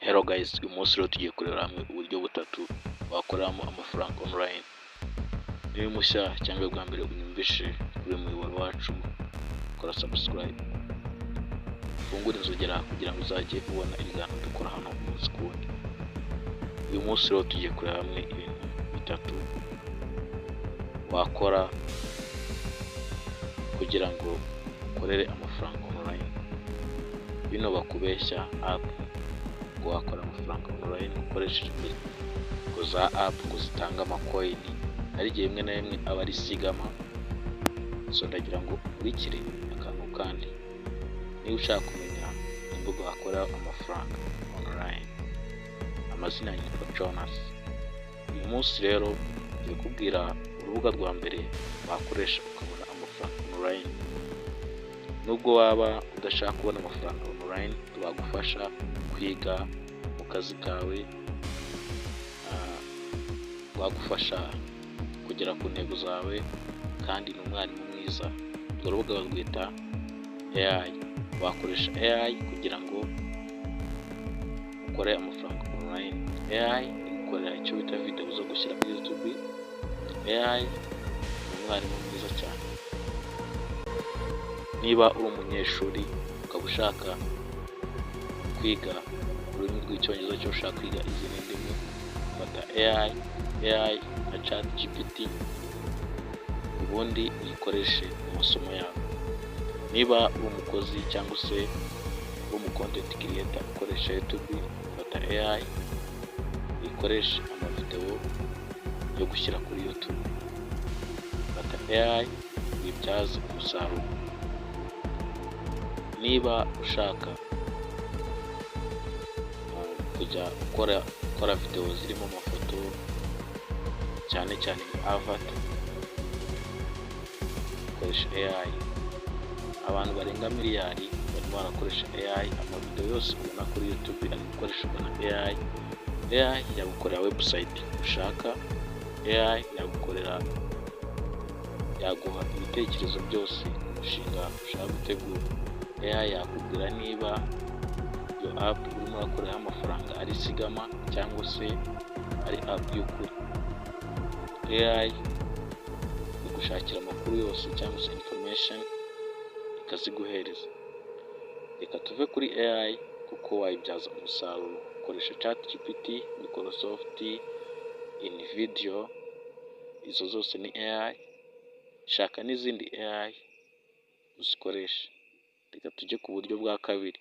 Hello guys, uyu munsi rero tugiye kureba hamwe uburyo butatu wakoreramo amafaranga online. Niba mushya cyangwa bwa mbere unyumvishe kuri muyoboro wacu, kora subscribe, fungura inzogera kugira ngo uzajye ubona ibiganiro dukora hano umunsi ku wundi. Uyu munsi rero tugiye kureba hamwe ibintu bitatu wakora kugira ngo ukorere amafaranga online. Bino bakubeshya app ngo wakora amafaranga online ukoresheje ngo za app ngo zitanga amacoin, hari igihe rimwe na rimwe aba ari sigama. So ndagira ngo ukurikire akantu kandi niba ushaka kumenya imbuga wakorera amafaranga online. Amazina yitwa Jonas. Uyu munsi rero ngiye kubwira urubuga rwa mbere wakoresha ukabona amafaranga online. Nubwo waba udashaka kubona amafaranga online, twagufasha kwiga mu kazi kawe, wagufasha kugera ku ntego zawe, kandi ni umwarimu mwiza. Urwo rubuga barwita AI. Wakoresha AI kugira ngo ukore amafaranga online. AI ikorera icyo bita video zo gushyira kuri YouTube. AI ni umwarimu mwiza cyane. Niba uri umunyeshuri ukaba ushaka kwiga ururimi rw'icyongereza cyangwa ushaka kwiga izindi ndimi, fata AI na ChatGPT ubundi uyikoreshe mu masomo yawe. Niba uri umukozi cyangwa se uri umu content creator ukoresha YouTube, fata AI uyikoreshe amavideo yo gushyira kuri YouTube. Fata AI uyibyaze umusaruro. Niba ushaka kujya ukora video zirimo amafoto cyane cyane avatar, ukoresha AI. Abantu barenga miliyari barimo barakoresha AI. Amavideo yose ubona kuri YouTube ari gukoreshwa na AI. AI yagukorera website ushaka, AI yaguha ibitekerezo byose umushinga ushaka gutegura. AI yakubwira niba iyo app urimo urakoreraho amafaranga ari sigama cyangwa se ari app y'ukuri. AI igushakira amakuru yose cyangwa se information ikaziguhereza. Reka tuve kuri AI kuko wayibyaza umusaruro. Ukoresha ChatGPT, Microsoft, Nvidia, izo zose ni AI. Shaka n'izindi AI uzikoresha. Reka tujye ku buryo bwa kabiri.